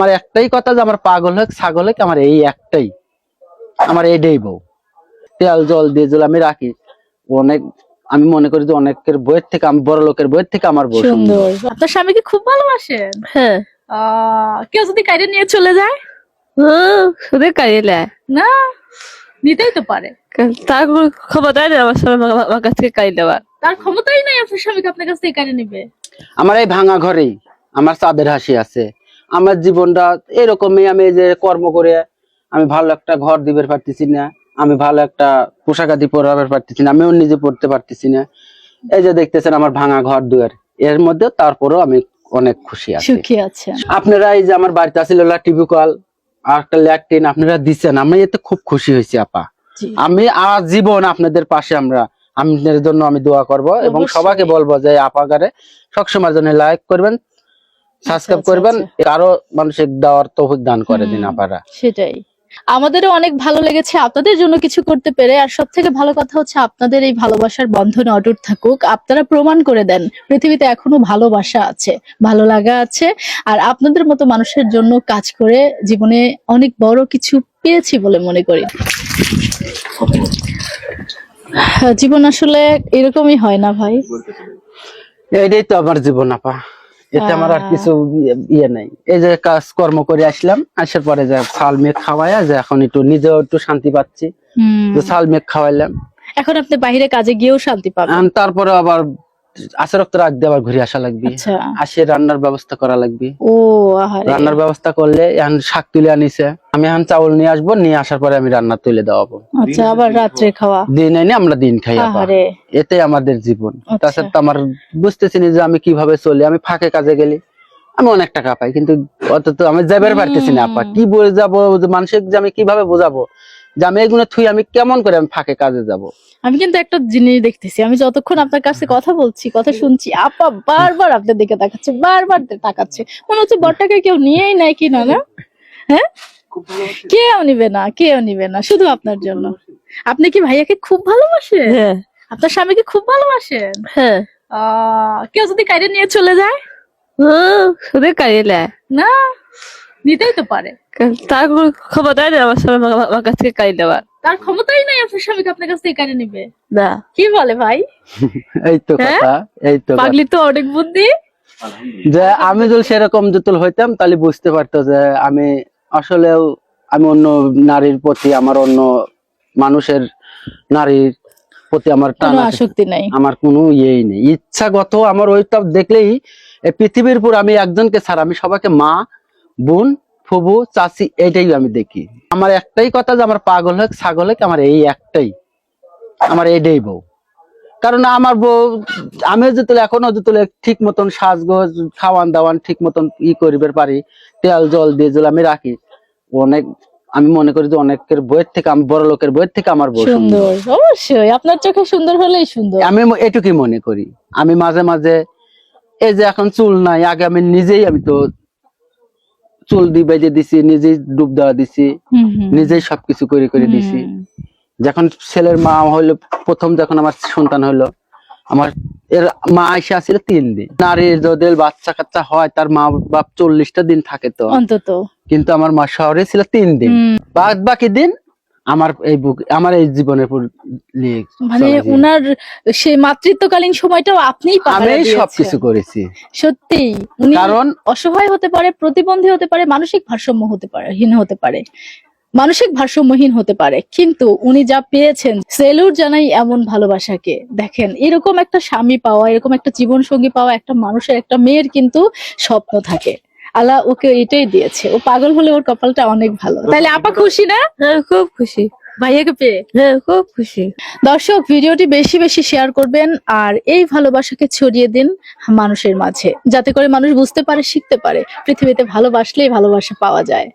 আমার একটাই কথা যে আমার পাগল হোক ছাগল হোক আমার এই একটাই, আমার এইটাই বউ। তেল জল দিয়ে যদি আমি রাখি, অনেক আমি মনে করি যে অনেকের বইয়ের থেকে, আমি বড় লোকের বইয়ের থেকে আমার বউ সুন্দর। আপনার স্বামীকে খুব ভালোবাসেন? হ্যাঁ। কেউ যদি কাইরে নিয়ে চলে যায়? শুধু কাইলে না, নিতেই তো পারে। তার ক্ষমতাই নেই আমার স্বামী আমার কাছ থেকে কাইলে দেওয়ার। তার ক্ষমতাই নাই আপনার স্বামীকে আপনার কাছ থেকে কাইরে নিবে। আমার এই ভাঙা ঘরেই আমার চাঁদের হাসি আছে। আমার জীবনটা এরকমই, আমি এই যে কর্ম করে আমি ভালো একটা ঘর দিতে পারতেছি না, আমি ভালো একটা পোশাক আদি পরাবার পারতেছি না, আমিও নিজে পড়তে পারতেছি না। এই যে দেখতেছেন আমার ভাঙা ঘর দুয়ার, এর মধ্যে তারপরেও আমি অনেক খুশি আছি। সুখী আছেন। আপনারা এই যে আমার বাড়িতে আসিল টিভি কল আর একটা ল্যাট্রিন আপনারা দিচ্ছেন, আমি এতে খুব খুশি হয়েছি আপা। আমি আজীবন আপনাদের পাশে, আপনাদের জন্য আমি দোয়া করব এবং সবাইকে বলবো যে আপাগারে সবসময় জন্য লাইক করবেন, সাবস্ক্রাইব করবেন, আরো মানুষের দেওয়ার তৌফিক দান করে দিন আপনারা। সেটাই, আমাদেরও অনেক ভালো লেগেছে আপনাদের জন্য কিছু করতে পেরে। আর সব থেকে ভালো কথা হচ্ছে আপনাদের এই ভালোবাসার বন্ধন অটুট থাকুক। আপনারা প্রমাণ করে দেন পৃথিবীতে এখনো ভালোবাসা আছে, ভালো লাগা আছে। আর আপনাদের মতো মানুষের জন্য কাজ করে জীবনে অনেক বড় কিছু পেয়েছি বলে মনে করি। জীবন আসলে এরকমই হয় না ভাই? এটাই তো আমার জীবন আপা, এতে আমার আর কিছু ইয়ে নাই। এই যে কাজ কর্ম করে আসলাম, আসার পরে যে ছাল মেঘ খাওয়াইয়া যে এখন একটু নিজেও একটু শান্তি পাচ্ছি, যে ছাল মেঘ খাওয়াইলাম। এখন আপনি বাইরে কাজে গিয়েও শান্তি পাবেন। তারপরে আবার আচার রক্ত রাখ দিয়ে আবার ঘুরে আসা লাগবে, আসে রান্নার ব্যবস্থা করা লাগবে। ও আহারে, রান্নার ব্যবস্থা করলে এখন শাক তুলে আনিছে, আমি এখন চাউল নিয়ে আসবো, নিয়ে আসার পরে আমি রান্না তুলে দেওয়াবো। আচ্ছা, আবার রাত্রে খাওয়া, দিন এনে আমরা দিন খাই আপা, এতে আমাদের জীবন। তাছাড়া তো আমার বুঝতেছি না যে আমি কিভাবে চলি। আমি ফাঁকে কাজে গেলি আমি অনেক টাকা পাই, কিন্তু অত তো আমি যাবার পারতেছি না আপা। কি বলে যাবো মানুষের, যে আমি কিভাবে বোঝাবো যে আমি এগুলো থুই আমি কেমন করে আমি ফাঁকে কাজে যাব। আমি কিন্তু একটা জিনিস দেখতেছি, আমি যতক্ষণ আপনার কাছে কথা বলছি, কথা শুনছি, আপা বারবার আপনার দিকে তাকাচ্ছে, বারবার তাকাচ্ছে। মনে হচ্ছে বরটাকে কেউ নিয়েই নাই কি না? হ্যাঁ, কেউ নিবে না, কেউ নিবে না, শুধু আপনার জন্য। আপনি কি ভাইয়াকে খুব ভালোবাসেন? হ্যাঁ। আপনার স্বামীকে খুব ভালোবাসেন? হ্যাঁ। কেউ যদি কাইরে নিয়ে চলে যায়? শুধু কাইলে না, নিতেই তো পারে। তার ক্ষমতাই নেই আমার স্বামী আমার কাছ থেকে কাইলে দেওয়ার। তার ক্ষমতাই নাই আপনার স্বামীকে আপনার কাছ থেকে কাইরে নিবে। না, কি বলে ভাই? এই তো কথা, এই তো পাগলি তো অনেক বুদ্ধি। যে আমি যদি সেরকম যদি হইতাম তাহলে বুঝতে পারতো যে আমি আসলেও আমি অন্য নারীর প্রতি, আমার অন্য মানুষের নারীর প্রতি আমার টান আসক্তি নাই, আমার কোনো ইয়েই নেই, ইচ্ছাগত আমার ওইটা দেখলেই এই পৃথিবীর উপর আমি একজনকে ছাড়া আমি সবাইকে মা, বোন, ফুবু, চাচি এইটাই আমি দেখি। আমার একটাই কথা যে আমার পাগল হোক ছাগল হোক আমার এই একটাই, আমার এইটাই বউ। কারণ আমার বউ, আমি যদি এখনো যদি ঠিক মতন সাজগোজ খাওয়ান দাওয়ান ঠিক মতন করিবে পারি, তেল জল দিয়ে যদি আমি রাখি, অনেক আমি মনে করি যে অনেকের বইয়ের থেকে, আমি বড় লোকের বইয়ের থেকে আমার বউ সুন্দর। অবশ্যই আপনার চোখে সুন্দর হলেই সুন্দর, আমি এটুকুই মনে করি। আমি মাঝে মাঝে এই যে এখন চুল নাই, আগে আমি নিজেই, আমি তো চুল দিয়ে বেঁধে দিছি, নিজেই ডুব দেওয়া দিছি, নিজেই সবকিছু করে করে দিছি। যখন ছেলের মা হইলো, প্রথম যখন আমার সন্তান হইলো, আমার এর মা এসে আসছিল 3 দিন। নারীর যদি বাচ্চা কাচ্চা হয় তার মা বাপ 40টা দিন থাকে তো অন্তত, কিন্তু আমার মা শহরে ছিল 3 দিন, বাদ বাকি দিন আমার এই বুক, আমার এই জীবনের উপর মানে উনার সেই মাতৃত্বকালীন সময়টাও আপনিই আমি সবকিছু করেছি। সত্যি উনি কারণ অসহায় হতে পারে, প্রতিবন্ধী হতে পারে, মানসিক ভারসাম্য হতে পারে, মানসিক ভারসাম্যহীন হতে পারে, কিন্তু উনি যা পেয়েছেন, সেলুট জানাই এমন ভালোবাসাকে। দেখেন, এরকম একটা স্বামী পাওয়া, এরকম একটা জীবন সঙ্গী পাওয়া একটা মানুষের, একটা মেয়ের কিন্তু স্বপ্ন থাকে। আল্লাহ ওকে এটাই দিয়েছে। ও পাগল হলে ওর কপালটা অনেক ভালো। তাহলে আপা খুশি না? হ্যাঁ, খুব খুশি ভাইয়াকে পেয়ে। হ্যাঁ, খুব খুশি। দর্শক, ভিডিওটি বেশি বেশি শেয়ার করবেন আর এই ভালোবাসাকে ছড়িয়ে দিন মানুষের মাঝে, যাতে করে মানুষ বুঝতে পারে, শিখতে পারে পৃথিবীতে ভালোবাসলেই ভালোবাসা পাওয়া যায়।